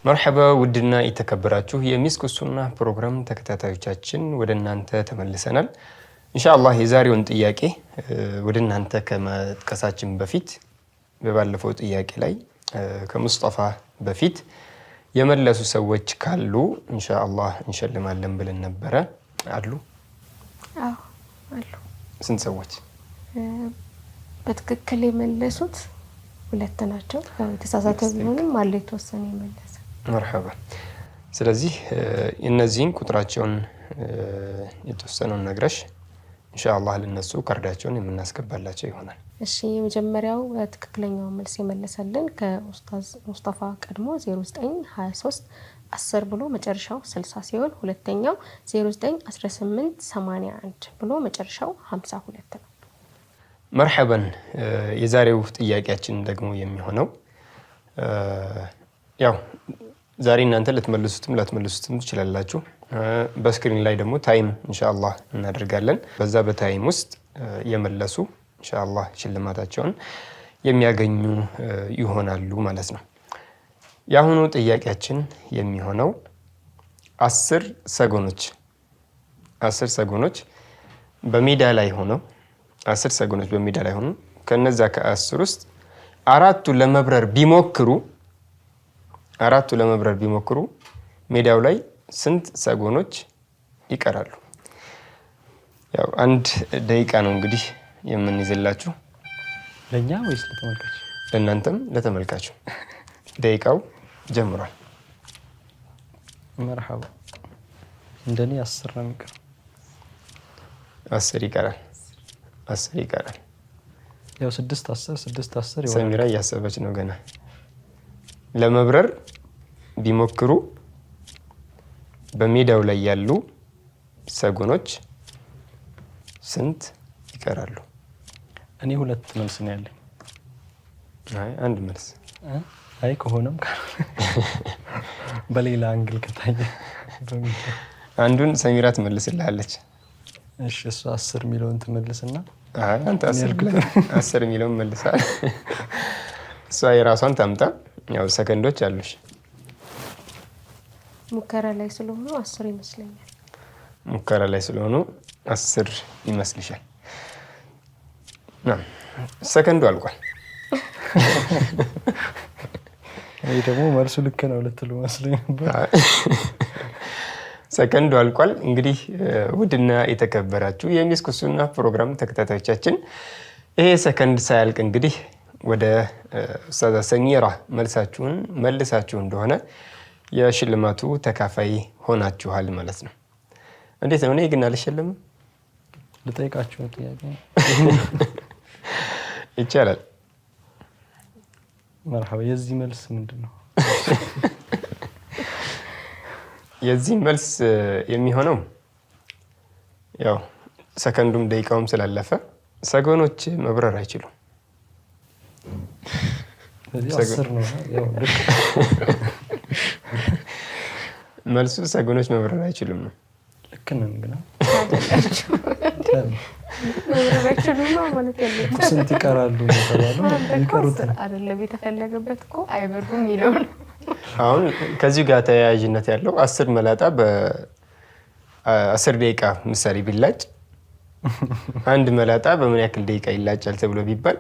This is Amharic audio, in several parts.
مرحبا ودنا يتكبراتችሁ የሚስኩ ሱና ፕሮግራም ተከታታዮቻችን ወደ እናንተ ተመልሰናል ኢንሻአላህ የዛሬውን ጥያቄ ወደ እናንተ ከመጥቀሳችን በፊት በባለፈው ጥያቄ ላይ ከሙስጠፋ በፊት የመለሱ ሰዎች ካሉ ኢንሻአላህ እንሸልማለን ብለን ነበር አሉ አሉ ስንት ሰዎች በትክክል የመለሱት ሁለት ናቸው ተሳሳተ ቢሆንም አለ የተወሰነ የመለሰ مرحبا ስለዚህ እነዚህን ቁጥራቸውን የተወሰነውን ነግረሽ ኢንሻአላህ ለነሱ ካርዳቸውን የምናስገባላቸው ይሆናል እሺ የመጀመሪያው ትክክለኛው መልስ የመለሰልን ከኡስታዝ ሙስጠፋ ቀድሞ 0923 10 ብሎ መጨረሻው 60 ሲሆን ሁለተኛው 091881 ብሎ መጨረሻው 52 ነው مرحبا የዛሬው ጥያቄያችን ደግሞ የሚሆነው ያው ዛሬ እናንተ ለተመለሱትም ላትመለሱትም ትችላላችሁ በስክሪን ላይ ደግሞ ታይም ኢንሻአላህ እናደርጋለን በዛ በታይም ውስጥ የመለሱ ኢንሻአላህ ሽልማታቸውን የሚያገኙ ይሆናሉ ማለት ነው ያሁኑ ጥያቄያችን የሚሆነው 10 ሰጎኖች በሜዳ ላይ ሆነው 10 ሰጎኖች በሜዳ ላይ ሆነው ከነዛ ከ10 ውስጥ አራቱ ለመብረር ቢሞክሩ ሜዳው ላይ ስንት ሰጎኖች ይቀራሉ ያው አንድ ደቂቃ ነው እንግዲህ የምንይዝላችሁ ለኛ ወይስ ለተመልካቹ ለእናንተም ለተመልካቹ ደቂቃው ጀምሯል مرحبا እንደኔ 10 ነው የሚቀር 10 ይቀራል ያው 6 10 ሰሚራ ያሰበች ነው ገና ለመብረር ቢሞክሩ በሜዳው ላይ ያሉ ሰጎኖች ስንት ይቀራሉ እኔ ሁለት መልስ ነው ያለኝ አይ አንድ መልስ አይ ከሆነም በሌላ አንግል ከታየ አንዱን ሰሚራ ትመልስልሃለች እሺ እሱ 10 ሚሊዮን ትመልስና አይ አንተ 10 ሚሊዮን መልሳል እሷ የራሷን ታምጣ ያው ሰከንዶች አሉሽ ሙከራ ላይ ስለሆነ 10 ይመስለኛል ሙከራ ላይ ስለሆነ 10 ይመስልሻል ሰከንዱ አልቋል አይ ደግሞ መልሱ ልክ ነው ልትሉ መስለኝ ነበር ሰከንዱ አልቋል እንግዲህ ውድና የተከበራችሁ የሚስኩ ሱና ፕሮግራም ተከታታዮቻችን ይሄ ሰከንድ ሳያልቅ እንግዲህ ወደ ኡስታዝ ሰሚራ መልሳችሁ እንደሆነ የሽልማቱ ተካፋይ ሆናችኋል ማለት ነው እንዴት ነው እኔ ግን አልሸለም ልጠይቃችሁ ጥያቄ ይቻላል مرحبا የዚህ መልስ ምንድነው የዚህ መልስ የሚሆነው ያው ሰከንዱም ደቂቃውም ስላለፈ ሰጎኖች መብረር አይችሉም ስለዚህ 10 ነው ያው ልክ መልሱ ሰጎኖች መብረር አይችሉም ነው ልክ ነን ግን መብረራቸው ነው ማለት ነው ስንት ይቀራሉ ተባለው ይቀሩት አይደለም የተፈለገበት እኮ አይበሩም ይለው አሁን ከዚህ ጋር ተያያዥነት ያለው 10 መላጣ በ10 ደቂቃ ምሳሌ ቢላጭ አንድ መላጣ በምን ያክል ደቂቃ ይላጫል ተብሎ ቢባል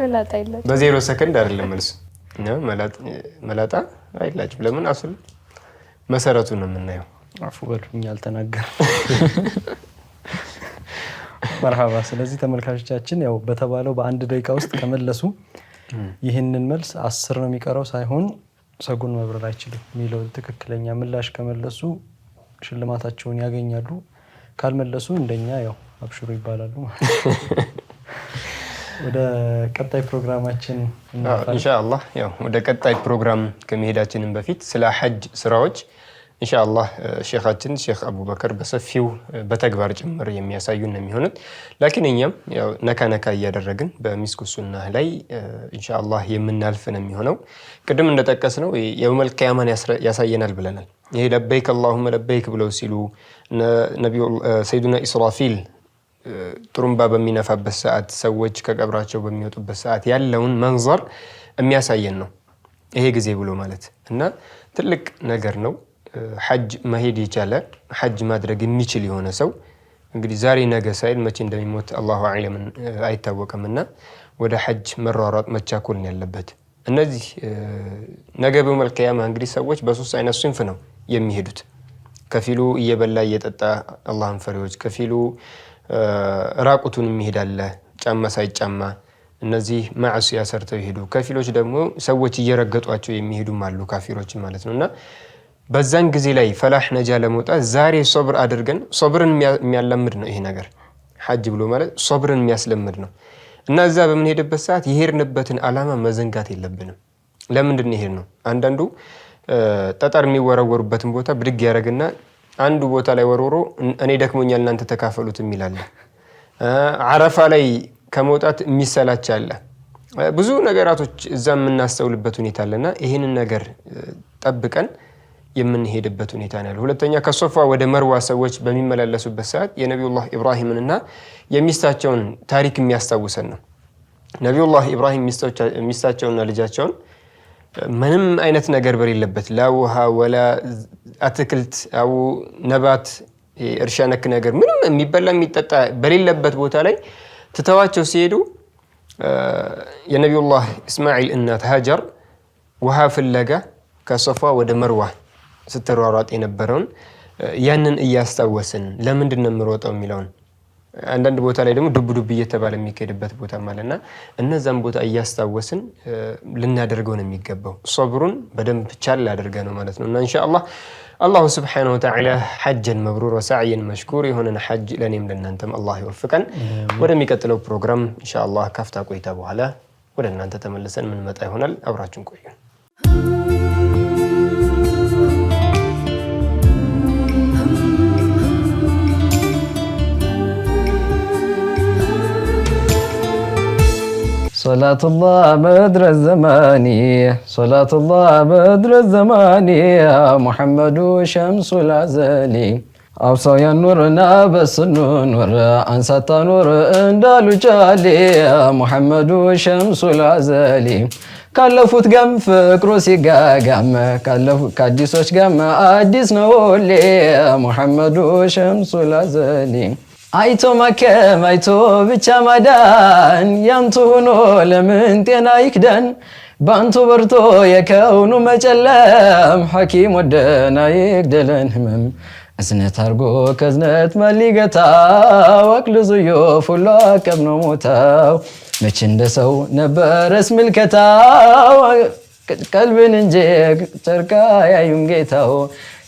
መላጣ ይላጭ በ0 ሰከንድ አይደለም መልሱ ነው መላጣ አይላጭም ለምን አስል መሰረቱ ነው የምናየው አፉ በሉኝ አልተናገር مرحبا ስለዚህ ተመልካቾቻችን ያው በተባለው በአንድ ደቂቃ ውስጥ ከመለሱ ይሄንን መልስ 10 ነው የሚቀረው ሳይሆን ሰጎን መብረር አይችልም የሚለው ትክክለኛ ምላሽ ከመለሱ ሽልማታቸውን ያገኛሉ ካልመለሱ እንደኛ ያው አብሽሩ ይባላሉ ወደ ቀጣይ ፕሮግራማችን ኢንሻአላህ ያው ወደ ቀጣይ ፕሮግራም ከመሄዳችንን በፊት ስለ ሐጅ ስራዎች ኢንሻአላህ ሼኻችን ሼኽ አቡበከር በሰፊው በተግባር ጭምር የሚያሳዩን ነው የሚሆኑት ላኪን እኛም ያው ነካ እያደረግን በሚስኩ ሱና ላይ ኢንሻአላህ የምናልፍ ነው የሚሆነው ቅድም እንደተጠቀስነው የውመል ቂያማን ያሳየናል ብለናል ይሄ ለበይክ اللهم ለበይክ ብለው ሲሉ ነብዩ ሰይዱና ኢስራፊል ጥሩምባ በሚነፋበት ሰዓት ሰዎች ከቀብራቸው በሚወጡበት ሰዓት ያለውን መንظር የሚያሳየን ነው ይሄ ጊዜ ብሎ ማለት እና ትልቅ ነገር ነው። ሐጅ መሄድ የቻለ ሐጅ ማድረግ የሚችል የሆነ ሰው እንግዲህ ዛሬ ነገ ሳይል መቼ እንደሚሞት አላሁ አዕለም አይታወቅምና ወደ ሐጅ መሯሯጥ መቻኮል ነው ያለበት። እነዚህ ነገ በየውመል ቂያማ እንግዲህ ሰዎች በሶስት አይነት ሲንፍ ነው የሚሄዱት። ከፊሉ እየበላ እየጠጣ አላህን ፈሪዎች፣ ከፊሉ ራቁቱን የሚሄድ አለ ጫማ ሳይጫማ፣ እነዚህ ማዕሲያ ሰርተው ይሄዱ። ከፊሎች ደግሞ ሰዎች እየረገጧቸው የሚሄዱም አሉ ካፊሮች ማለት ነውና በዛን ጊዜ ላይ ፈላህ ነጃ ለመውጣት ዛሬ ሶብር አድርገን ሶብርን የሚያለምድ ነው ይሄ ነገር። ሐጅ ብሎ ማለት ሶብርን የሚያስለምድ ነው እና እዛ በምንሄድበት ሰዓት የሄድንበትን ዓላማ መዘንጋት የለብንም። ለምንድን ነው ይሄድ ነው? አንዳንዱ ጠጠር የሚወረወሩበትን ቦታ ብድግ ያደርግና አንዱ ቦታ ላይ ወርወሮ እኔ ደክሞኛል እናንተ ተካፈሉት የሚላል። አረፋ ላይ ከመውጣት የሚሰላች አለ። ብዙ ነገራቶች እዛ የምናስተውልበት ሁኔታ አለና ይህንን ነገር ጠብቀን የምንሄድበት ሁኔታ ነው ያለው። ሁለተኛ ከሶፋ ወደ መርዋ ሰዎች በሚመላለሱበት ሰዓት የነቢዩላህ ኢብራሂምንና የሚስታቸውን ታሪክ የሚያስታውሰን ነው። ነቢዩላህ ኢብራሂም ሚስታቸውንና ልጃቸውን ምንም አይነት ነገር በሌለበት ላ ውሃ ወላ አትክልት አው ነባት እርሻ ነክ ነገር ምንም የሚበላ የሚጠጣ በሌለበት ቦታ ላይ ትተዋቸው ሲሄዱ የነቢዩላህ እስማዒል እናት ሃጀር ውሃ ፍለጋ ከሶፋ ወደ መርዋ ስትሯሯጥ የነበረውን ያንን እያስታወስን ለምንድን ነው የምሮጠው የሚለውን አንዳንድ ቦታ ላይ ደግሞ ዱብ ዱብ እየተባለ የሚካሄድበት ቦታ ማለትና እነዛን ቦታ እያስታወስን ልናደርገው ነው የሚገባው። ሶብሩን በደንብ ቻል አድርገ ነው ማለት ነው እና ኢንሻአላህ አላሁ ስብሓነሁ ወተዓላ ሐጀን መብሩር ወሰዕየን መሽኩር የሆነን ሐጅ ለእኔም ለእናንተም አላህ ይወፍቀን። ወደሚቀጥለው ፕሮግራም ኢንሻአላህ ካፍታ ቆይታ በኋላ ወደ እናንተ ተመልሰን ምንመጣ ይሆናል። አብራችሁን ቆዩ። صلاة الله بدر الزمان صلاة الله بدر الزمان يا محمد شمس العزالي أوصى نورنا بس نور أنسات نور اندالو جالي يا محمد شمس العزالي ካለፉት ጋም ፍቅሩ ሲጋጋም ከአዲሶች ጋም አዲስ ነው ሁሌ ሙሐመዱ ሸምሱል አዘሊ አይቶ ማከም አይቶ ብቻ ማዳን ያንቱ ሆኖ ለምን ጤና ይክዳን ባንቱ በርቶ የከውኑ መጨለም ሐኪም ወደና ይግደለን ህመም እዝነት አርጎ ከዝነት መሊገታ ወቅልዙዮ ፉላ ቀብኖ ሞታው መች እንደሰው ነበረስ ምልከታው ቀልብን እንጂ ጨርቃ ያዩም ጌታው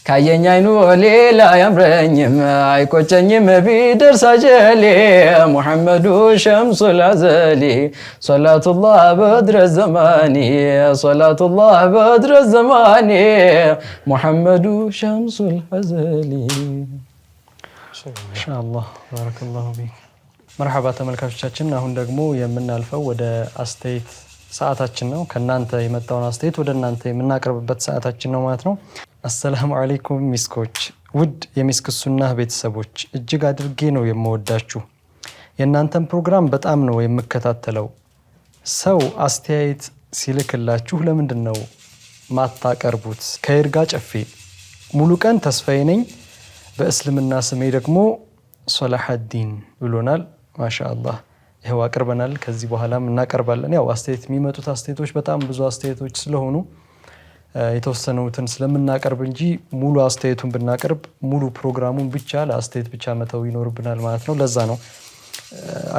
ካየኝ አይኑ ሌላ ያምረኝም አይቆጨኝም ቢደርስ አጀሌ ሙሐመዱ ሸምሱል አዘሊ ሶላቱላህ በድረ ዘማኒ ሶላቱላህ በድረ ዘማኒ ሙሐመዱ ሸምሱል አዘሊ። ኢንሻአላህ ባረከላሁ ፊክ። መርሐባ ተመልካቾቻችን፣ አሁን ደግሞ የምናልፈው ወደ አስተያየት ሰዓታችን ነው። ከናንተ የመጣውን አስተያየት ወደ እናንተ የምናቀርብበት ሰዓታችን ነው ማለት ነው። አሰላሙ አለይኩም ሚስኮች፣ ውድ የሚስክ ሱናህ ቤተሰቦች እጅግ አድርጌ ነው የምወዳችሁ። የእናንተን ፕሮግራም በጣም ነው የምከታተለው። ሰው አስተያየት ሲልክላችሁ ለምንድን ነው ማታቀርቡት? ከይርጋ ጨፌ ሙሉ ቀን ተስፋዬ ነኝ፣ በእስልምና ስሜ ደግሞ ሶላሐዲን ብሎናል። ማሻአላህ ይሄው አቅርበናል። ከዚህ በኋላም እናቀርባለን። ያው አስተያየት የሚመጡት አስተያየቶች በጣም ብዙ አስተያየቶች ስለሆኑ የተወሰኑትን ስለምናቀርብ እንጂ ሙሉ አስተያየቱን ብናቀርብ ሙሉ ፕሮግራሙን ብቻ ለአስተያየት ብቻ መተው ይኖርብናል ማለት ነው። ለዛ ነው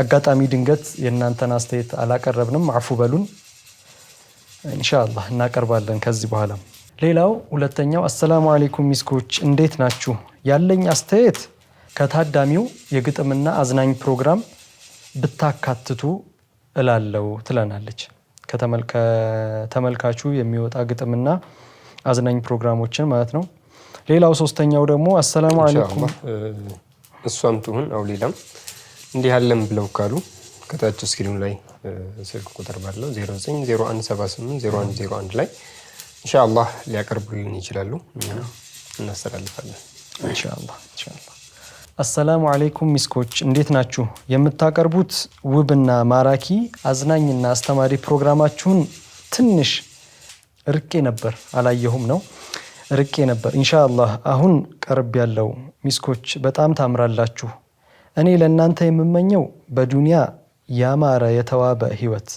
አጋጣሚ ድንገት የእናንተን አስተያየት አላቀረብንም። አፉ በሉን። ኢንሻአላህ እናቀርባለን ከዚህ በኋላ። ሌላው ሁለተኛው አሰላሙ አለይኩም ሚስኮች እንዴት ናችሁ? ያለኝ አስተያየት ከታዳሚው የግጥምና አዝናኝ ፕሮግራም ብታካትቱ እላለው ትለናለች። ከተመልካቹ የሚወጣ ግጥምና አዝናኝ ፕሮግራሞችን ማለት ነው። ሌላው ሶስተኛው ደግሞ አሰላሙ አለይኩም እሷም ትሁን አው ሌላም እንዲህ ያለም ብለው ካሉ ከታች ስክሪኑ ላይ ስልክ ቁጥር ባለው 0901780101 ላይ ኢንሻአላህ ሊያቀርቡልን ይችላሉ። እናስተላልፋለን ኢንሻአላህ። አሰላሙ አለይኩም ሚስኮች እንዴት ናችሁ? የምታቀርቡት ውብና ማራኪ አዝናኝና አስተማሪ ፕሮግራማችሁን ትንሽ ርቄ ነበር አላየሁም ነው ርቄ ነበር። ኢንሻአላህ አሁን ቀርብ ያለው ሚስኮች በጣም ታምራላችሁ። እኔ ለእናንተ የምመኘው በዱንያ ያማረ የተዋበ ህይወት፣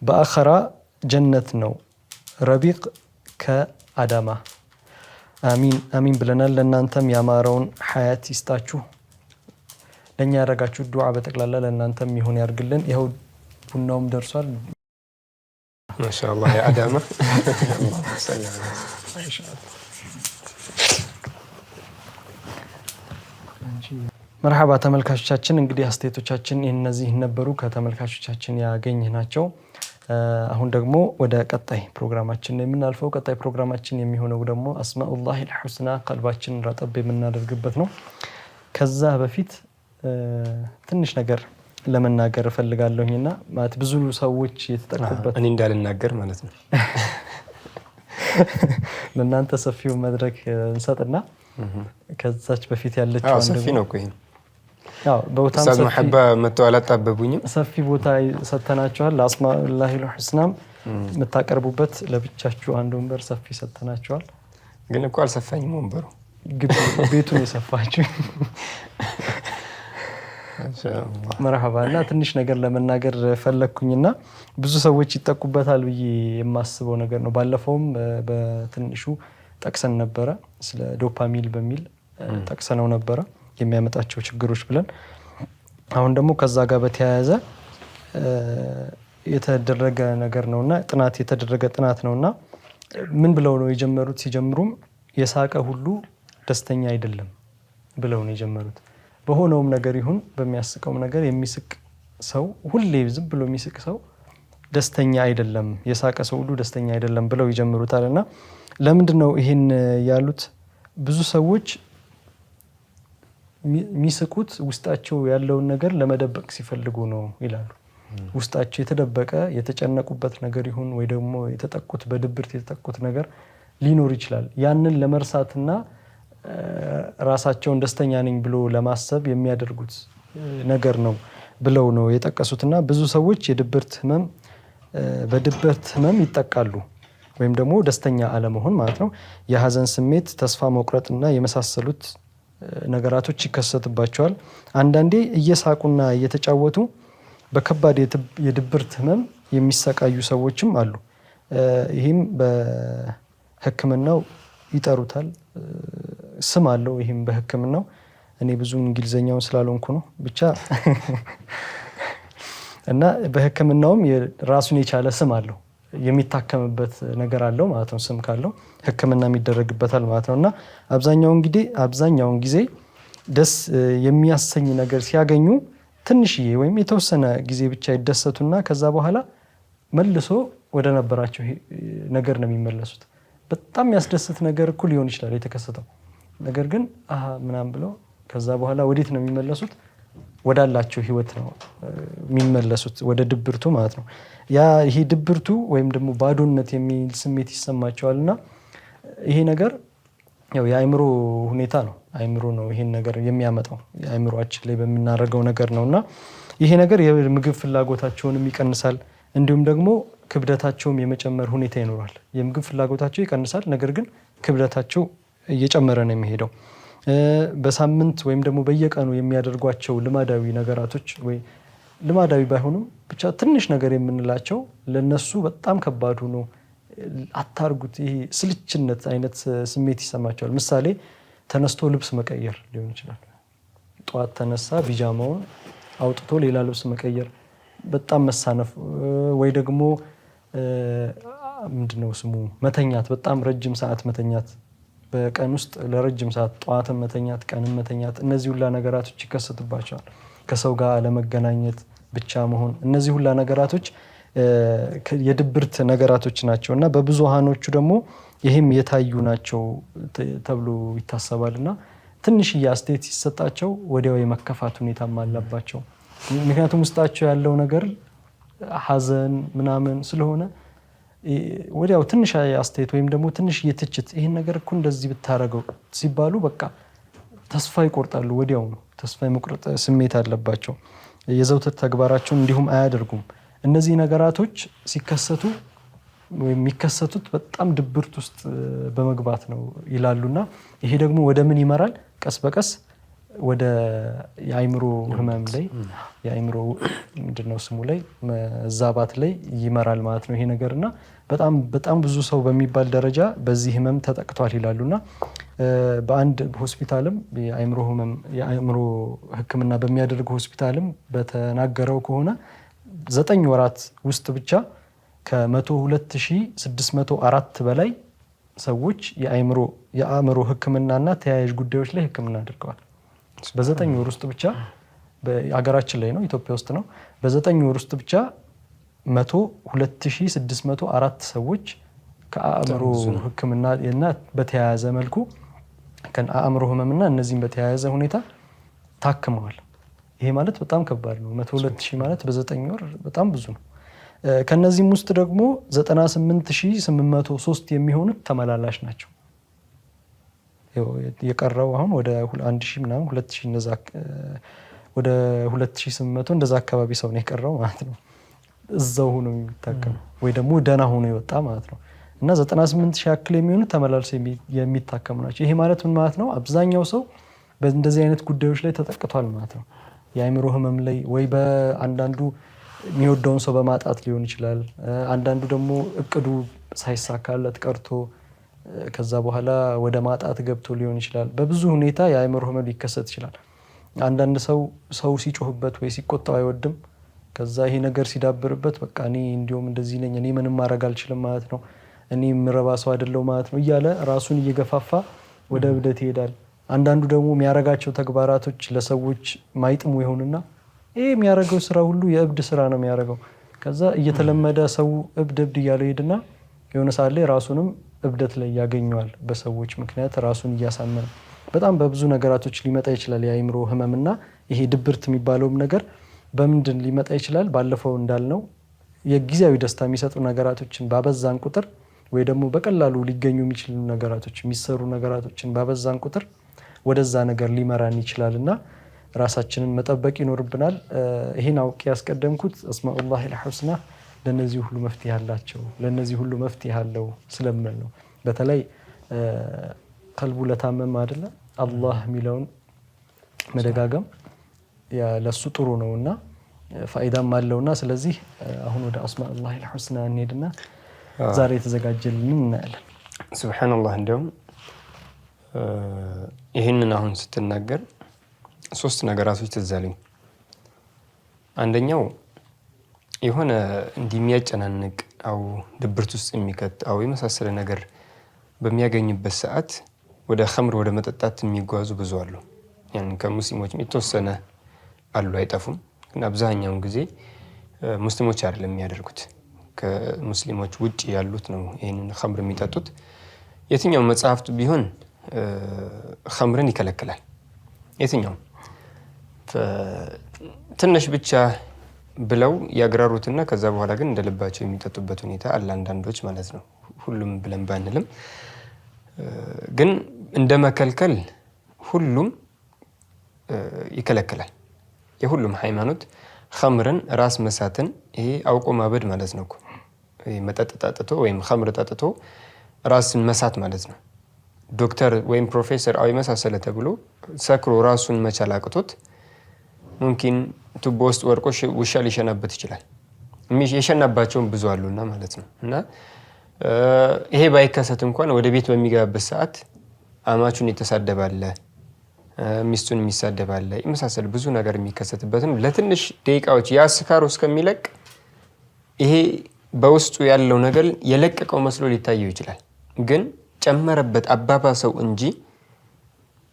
በአኸራ ጀነት ነው። ረቢቅ ከአዳማ። አሚን አሚን ብለናል። ለእናንተም ያማረውን ሐያት ይስጣችሁ። ለእኛ ያደረጋችሁ ዱዓ በጠቅላላ ለእናንተም ይሁን ያርግልን። ይኸው ቡናውም ደርሷል። ማሻአላህ ያ አዳማ መርሐባ ተመልካቾቻችን፣ እንግዲህ አስተያየቶቻችን እነዚህ ነበሩ ከተመልካቾቻችን ያገኘናቸው። አሁን ደግሞ ወደ ቀጣይ ፕሮግራማችን የምናልፈው። ቀጣይ ፕሮግራማችን የሚሆነው ደግሞ አስማኡላሂል ሑስና ቀልባችንን ረጠብ የምናደርግበት ነው። ከዛ በፊት ትንሽ ነገር ለመናገር እፈልጋለሁኝና ማለት ብዙ ሰዎች የተጠቁበት እኔ እንዳልናገር ማለት ነው። ለእናንተ ሰፊው መድረክ እንሰጥና ከዛች በፊት ያለችው ሰፊ ነው እኮ ይሄ። በቦታም ኡስታዝ መሐባ መተው አላጣበቡኝም። ሰፊ ቦታ ሰተናቸዋል። አስማኡላሂል ሑስናም የምታቀርቡበት ለብቻችሁ አንድ ወንበር ሰፊ ሰተናቸዋል። ግን እኮ አልሰፋኝም ወንበሩ፣ ቤቱን የሰፋችሁ። መርሐባ። እና ትንሽ ነገር ለመናገር ፈለግኩኝና ብዙ ሰዎች ይጠቁበታል ብዬ የማስበው ነገር ነው። ባለፈውም በትንሹ ጠቅሰን ነበረ፣ ስለ ዶፓሚን በሚል ጠቅሰነው ነበረ የሚያመጣቸው ችግሮች ብለን። አሁን ደግሞ ከዛ ጋር በተያያዘ የተደረገ ነገር ነውና የተደረገ ጥናት ነውና ምን ብለው ነው የጀመሩት? ሲጀምሩም የሳቀ ሁሉ ደስተኛ አይደለም ብለው ነው የጀመሩት። በሆነውም ነገር ይሁን በሚያስቀውም ነገር የሚስቅ ሰው፣ ሁሌ ዝም ብሎ የሚስቅ ሰው ደስተኛ አይደለም፣ የሳቀ ሰው ሁሉ ደስተኛ አይደለም ብለው ይጀምሩታልና ለምንድን ነው ይሄን ያሉት? ብዙ ሰዎች የሚስቁት ውስጣቸው ያለውን ነገር ለመደበቅ ሲፈልጉ ነው ይላሉ። ውስጣቸው የተደበቀ የተጨነቁበት ነገር ይሁን ወይ ደግሞ የተጠቁት በድብርት የተጠቁት ነገር ሊኖር ይችላል። ያንን ለመርሳትና ራሳቸውን ደስተኛ ነኝ ብሎ ለማሰብ የሚያደርጉት ነገር ነው ብለው ነው የጠቀሱትና ብዙ ሰዎች በድብርት ህመም ይጠቃሉ፣ ወይም ደግሞ ደስተኛ አለመሆን ማለት ነው። የሀዘን ስሜት፣ ተስፋ መቁረጥና የመሳሰሉት ነገራቶች ይከሰትባቸዋል። አንዳንዴ እየሳቁና እየተጫወቱ በከባድ የድብርት ህመም የሚሰቃዩ ሰዎችም አሉ። ይህም በሕክምናው ይጠሩታል፣ ስም አለው። ይህም በሕክምናው እኔ ብዙ እንግሊዘኛውን ስላልሆንኩ ነው ብቻ እና በሕክምናውም ራሱን የቻለ ስም አለው፣ የሚታከምበት ነገር አለው ማለት ነው። ስም ካለው ሕክምና የሚደረግበታል ማለት ነው። እና አብዛኛውን ጊዜ ደስ የሚያሰኝ ነገር ሲያገኙ ትንሽዬ ወይም የተወሰነ ጊዜ ብቻ ይደሰቱና ከዛ በኋላ መልሶ ወደ ነበራቸው ነገር ነው የሚመለሱት። በጣም የሚያስደስት ነገር እኮ ሊሆን ይችላል የተከሰተው ነገር ግን ምናምን ብለው ከዛ በኋላ ወዴት ነው የሚመለሱት? ወዳላቸው ህይወት ነው የሚመለሱት፣ ወደ ድብርቱ ማለት ነው። ይሄ ድብርቱ ወይም ደግሞ ባዶነት የሚል ስሜት ይሰማቸዋልና ይሄ ነገር ያው የአእምሮ ሁኔታ ነው። አእምሮ ነው ይሄን ነገር የሚያመጣው፣ የአእምሮአችን ላይ በምናደርገው ነገር ነውና ይሄ ነገር የምግብ ፍላጎታቸውንም ይቀንሳል። እንዲሁም ደግሞ ክብደታቸውም የመጨመር ሁኔታ ይኖራል። የምግብ ፍላጎታቸው ይቀንሳል፣ ነገር ግን ክብደታቸው እየጨመረ ነው የሚሄደው። በሳምንት ወይም ደግሞ በየቀኑ የሚያደርጓቸው ልማዳዊ ነገራቶች ወይ ልማዳዊ ባይሆኑም ብቻ ትንሽ ነገር የምንላቸው ለነሱ በጣም ከባድ ሆኖ አታርጉት፣ ይሄ ስልችነት አይነት ስሜት ይሰማቸዋል። ምሳሌ ተነስቶ ልብስ መቀየር ሊሆን ይችላል። ጠዋት ተነሳ ቢጃማውን አውጥቶ ሌላ ልብስ መቀየር፣ በጣም መሳነፍ፣ ወይ ደግሞ ምንድነው ስሙ መተኛት፣ በጣም ረጅም ሰዓት መተኛት፣ በቀን ውስጥ ለረጅም ሰዓት ጠዋትን መተኛት፣ ቀንን መተኛት፣ እነዚህ ሁላ ነገራቶች ይከሰትባቸዋል። ከሰው ጋር አለመገናኘት፣ ብቻ መሆን፣ እነዚህ ሁላ ነገራቶች የድብርት ነገራቶች ናቸው እና በብዙሃኖቹ ደግሞ ይህም የታዩ ናቸው ተብሎ ይታሰባልና ትንሽዬ አስተያየት ሲሰጣቸው ወዲያው የመከፋት ሁኔታም አለባቸው። ምክንያቱም ውስጣቸው ያለው ነገር ሀዘን ምናምን ስለሆነ ወዲያው ትንሽ አስተያየት ወይም ደግሞ ትንሽ የትችት ይሄን ነገር እኮ እንደዚህ ብታረገው ሲባሉ በቃ ተስፋ ይቆርጣሉ። ወዲያው ነው ተስፋ የመቁረጥ ስሜት አለባቸው። የዘውትር ተግባራቸውን እንዲሁም አያደርጉም። እነዚህ ነገራቶች ሲከሰቱ የሚከሰቱት በጣም ድብርት ውስጥ በመግባት ነው ይላሉና ይሄ ደግሞ ወደ ምን ይመራል? ቀስ በቀስ ወደ የአእምሮ ህመም ላይ የአእምሮ ምንድነው ስሙ ላይ መዛባት ላይ ይመራል ማለት ነው ይሄ ነገርና በጣም ብዙ ሰው በሚባል ደረጃ በዚህ ህመም ተጠቅቷል ይላሉና በአንድ ሆስፒታልም የአእምሮ ህክምና በሚያደርግ ሆስፒታልም በተናገረው ከሆነ 9 ወራት ውስጥ ብቻ ከ102,604 በላይ ሰዎች የአእምሮ ህክምናና ተያያዥ ጉዳዮች ላይ ህክምና አድርገዋል። በ9 ወር ውስጥ ብቻ በአገራችን ላይ ነው ኢትዮጵያ ውስጥ ነው። በ9 ወር ውስጥ ብቻ 102,604 ሰዎች ከአእምሮ ህክምና እና በተያያዘ መልኩ ከአእምሮ ህመምና እነዚህም በተያያዘ ሁኔታ ታክመዋል። ይሄ ማለት በጣም ከባድ ነው። 102,000 ማለት በ9 ወር በጣም ብዙ ነው። ከነዚህም ውስጥ ደግሞ 98,803 የሚሆኑት ተመላላሽ ናቸው። የቀረው አሁን ወደ 1,000 ምናምን 2,000 እንደዛ ወደ 2,800 እንደዛ አካባቢ ሰው ነው የቀረው ማለት ነው። እዛው ሆኖ የሚታከም ወይ ደግሞ ደህና ሆኖ ይወጣ ማለት ነው። እና 98,000 ያክል የሚሆኑት ተመላልሰው የሚታከሙ ናቸው። ይሄ ማለት ምን ማለት ነው? አብዛኛው ሰው በእንደዚህ አይነት ጉዳዮች ላይ ተጠቅቷል ማለት ነው። የአእምሮ ህመም ላይ ወይ በአንዳንዱ የሚወደውን ሰው በማጣት ሊሆን ይችላል። አንዳንዱ ደግሞ እቅዱ ሳይሳካለት ቀርቶ ከዛ በኋላ ወደ ማጣት ገብቶ ሊሆን ይችላል። በብዙ ሁኔታ የአእምሮ ህመም ሊከሰት ይችላል። አንዳንድ ሰው ሲጮህበት ወይ ሲቆጣው አይወድም። ከዛ ይሄ ነገር ሲዳብርበት በቃ እኔ እንዲሁም እንደዚህ ነኝ፣ እኔ ምንም ማድረግ አልችልም ማለት ነው፣ እኔ የምረባ ሰው አይደለው ማለት ነው እያለ ራሱን እየገፋፋ ወደ እብደት ይሄዳል። አንዳንዱ ደግሞ የሚያረጋቸው ተግባራቶች ለሰዎች ማይጥሙ ይሆንና ይሄ የሚያረገው ስራ ሁሉ የእብድ ስራ ነው የሚያረገው። ከዛ እየተለመደ ሰው እብድ እያለ ይሄድና የሆነ ሰዓት ላይ ራሱንም እብደት ላይ ያገኘዋል። በሰዎች ምክንያት ራሱን እያሳመነ በጣም በብዙ ነገራቶች ሊመጣ ይችላል የአእምሮ ህመምና ይሄ ድብርት የሚባለውም ነገር በምንድን ሊመጣ ይችላል? ባለፈው እንዳልነው የጊዜያዊ ደስታ የሚሰጡ ነገራቶችን ባበዛን ቁጥር ወይ ደግሞ በቀላሉ ሊገኙ የሚችሉ ነገራቶች የሚሰሩ ነገራቶችን ባበዛን ቁጥር ወደዛ ነገር ሊመራን ይችላልና ራሳችንን መጠበቅ ይኖርብናል። ይሄን አውቄ ያስቀደምኩት አስማኡላሂል ሑስና ለነዚህ ሁሉ መፍትሄ አላቸው፣ ለነዚህ ሁሉ መፍትሄ አለው ስለምን ነው። በተለይ ቀልቡ ለታመመ አይደለ አላህ የሚለውን መደጋገም ለሱ ጥሩ ነውና ፋይዳም አለውና ስለዚህ አሁን ወደ አስማኡላሂል ሑስና እንሄድና ዛሬ የተዘጋጀልን እናያለን። ሱብሃንአላህ እንደውም ይሄንን አሁን ስትናገር 3 ነገራቶች ትዝ አሉኝ። አንደኛው የሆነ እንደሚያጨናንቅ አው ድብርት ውስጥ የሚከት አው የመሳሰለ ነገር በሚያገኝበት ሰዓት ወደ ኸምር ወደ መጠጣት የሚጓዙ ብዙ አሉ። ያን ከሙስሊሞች የተወሰነ አሉ፣ አይጠፉም። ግን አብዛኛውን ጊዜ ሙስሊሞች አይደለም የሚያደርጉት፣ ከሙስሊሞች ውጪ ያሉት ነው ይሄንን ኸምር የሚጠጡት። የትኛው መጽሐፍቱ ቢሆን ኸምርን ይከለክላል። የትኛው ትንሽ ብቻ ብለው ያግራሩትና ከዛ በኋላ ግን እንደልባቸው የሚጠጡበት ሁኔታ አለ፣ አንዳንዶች ማለት ነው። ሁሉም ብለን ባንልም ግን እንደመከልከል ሁሉም ይከለክላል። የሁሉም ሃይማኖት ኸምርን ራስ መሳትን ይሄ አውቆ ማበድ ማለት ነው። መጠጥ ጠጥቶ ወይም ኸምር ጠጥቶ ራስን መሳት ማለት ነው። ዶክተር ወይም ፕሮፌሰር አው መሳሰለ ተብሎ ሰክሮ ራሱን መቻል አቅቶት ሙምኪን ቱቦ ውስጥ ወርቆ ውሻ ሊሸናበት ይችላል። የሸናባቸውም ብዙ አሉና ማለት ነው። እና ይሄ ባይከሰት እንኳን ወደ ቤት በሚገባበት ሰዓት አማቹን የተሳደባለ፣ ሚስቱን የሚሳደባለ፣ የመሳሰል ብዙ ነገር የሚከሰትበትም ለትንሽ ደቂቃዎች ያስካሩ እስከሚለቅ ይሄ በውስጡ ያለው ነገር የለቀቀው መስሎ ሊታየው ይችላል። ግን ጨመረበት አባባሰው እንጂ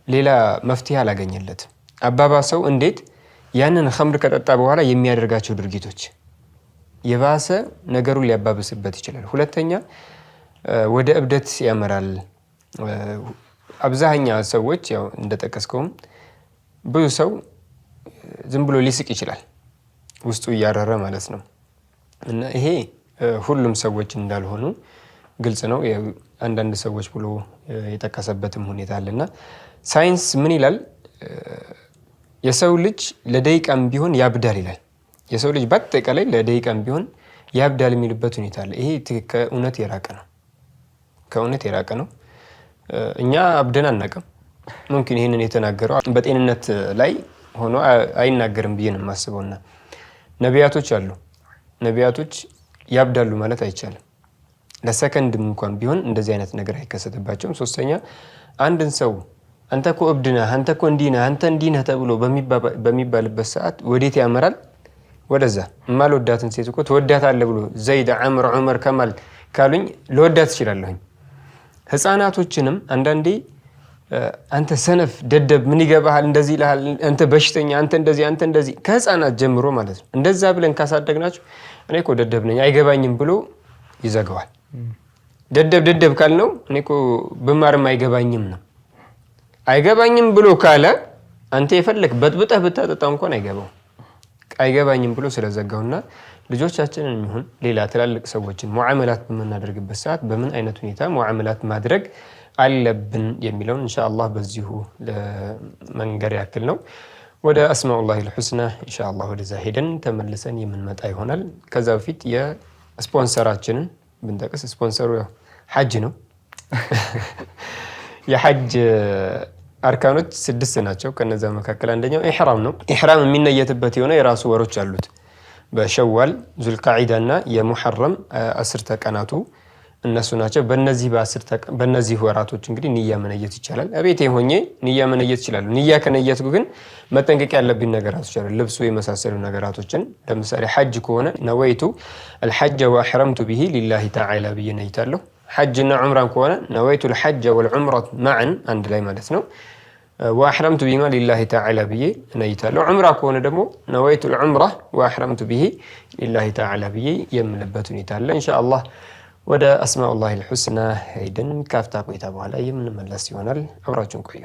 ሌላ መፍትሄ አላገኘለትም። አባባሰው እንዴት? ያንን ኸምር ከጠጣ በኋላ የሚያደርጋቸው ድርጊቶች የባሰ ነገሩን ሊያባብስበት ይችላል። ሁለተኛ ወደ እብደት ያመራል። አብዛኛ ሰዎች ያው እንደጠቀስከውም ብዙ ሰው ዝም ብሎ ሊስቅ ይችላል ውስጡ እያረረ ማለት ነው። እና ይሄ ሁሉም ሰዎች እንዳልሆኑ ግልጽ ነው። አንዳንድ ሰዎች ብሎ የጠቀሰበትም ሁኔታ አለና ሳይንስ ምን ይላል? የሰው ልጅ ለደቂቃም ቢሆን ያብዳል ይላል። የሰው ልጅ በአጠቃላይ ለደቂቃም ቢሆን ያብዳል የሚልበት ሁኔታ አለ። ይሄ ከእውነት የራቀ ነው። እኛ አብደን አናውቅም። ሙምኪን ይህንን የተናገረው በጤንነት ላይ ሆኖ አይናገርም ብዬ ነው የማስበውና ነቢያቶች አሉ። ነቢያቶች ያብዳሉ ማለት አይቻልም። ለሰከንድም እንኳን ቢሆን እንደዚህ አይነት ነገር አይከሰትባቸውም። ሶስተኛ አንድን ሰው አንተ እኮ እብድ ነህ፣ አንተ እኮ እንዲህ ነህ፣ አንተ እንዲህ ነህ ተብሎ በሚባልበት ሰዓት ወዴት ያመራል? ወደዛ። የማልወዳትን ሴት እኮ ትወዳታለህ ብሎ ዘይድ፣ ዐምር፣ ዑመር፣ ከማል ካሉኝ ልወዳት እችላለሁኝ። ህፃናቶችንም አንዳንዴ አንተ ሰነፍ ደደብ ምን ይገባሃል፣ እንደዚህ ይልሃል፣ አንተ በሽተኛ፣ አንተ እንደዚህ ከህፃናት ጀምሮ ማለት ነው። እንደዛ ብለን ካሳደግናቸው እኔ እኮ ደደብ ነኝ አይገባኝም ብሎ ይዘጋዋል። ደደብ ካልነው እኔ እኮ ብማርም አይገባኝም ነው። አይገባኝም ብሎ ካለ አንተ የፈለክ በጥብጠህ ብታጠጣው እንኳን አይገባኝም ብሎ ስለዘጋውና ልጆቻችንን ይሁን ሌላ ትላልቅ ሰዎችን ሙዓመላት በምናደርግበት ሰዓት በምን አይነት ሁኔታ ሙዓመላት ማድረግ አለብን የሚለውን ኢንሻአላህ በዚሁ ለመንገር ያክል ነው። ወደ አስማኡላሂል ሑስና ኢንሻአላህ ወደዛ ሄደን ተመልሰን የምንመጣ ይሆናል። ከዛ በፊት የስፖንሰራችንን ብንጠቅስ ስፖንሰሩ ሐጅ ነው። የሐጅ አርካኖች 6 ናቸው። ከነዛ መካከል አንደኛው ኢሕራም ነው። ኢሕራም የሚነየትበት የሆነ የራሱ ወሮች አሉት። በሸዋል ዙልቃዒዳ እና የሙሐረም 10 ቀናቱ እነሱ ናቸው። በእነዚህ ወራቶች እንግዲህ ንያ መነየት ይቻላል። እቤቴ ሆኜ ንያ መነየት ይችላል። ንያ ከነየትኩ ግን መጠንቀቅ ያለብኝ ነገራቶች አሉ። ልብሱ የመሳሰሉ ነገራቶችን ለምሳሌ ሐጅ ከሆነ ነወይቱ አልሐጀ ወአሕረምቱ ቢሂ ሊላሂ ተዓላ ብዬ ነይታለሁ። ሐጅና ዑምራን ከሆነ ነወይቱ አልሐጀ ወልዑምረት መዐን አንድ ላይ ማለት ነው። ወአሕረምቱ ቢሂማ ሊላሂ ተዓላ ብዬ ነይታለሁ። ዑምራ ከሆነ ደግሞ ነወይቱ አልዑምራ ወአሕረምቱ ቢሂ ሊላሂ ተዓላ ብዬ የምልበት ሁኔታ አለ። ኢንሻአላህ ወደ አስማኡላሂል ሑስና ሄደን ካፍታ ቆይታ በኋላ የምንመለስ ይሆናል። አብራችሁን ቆዩ።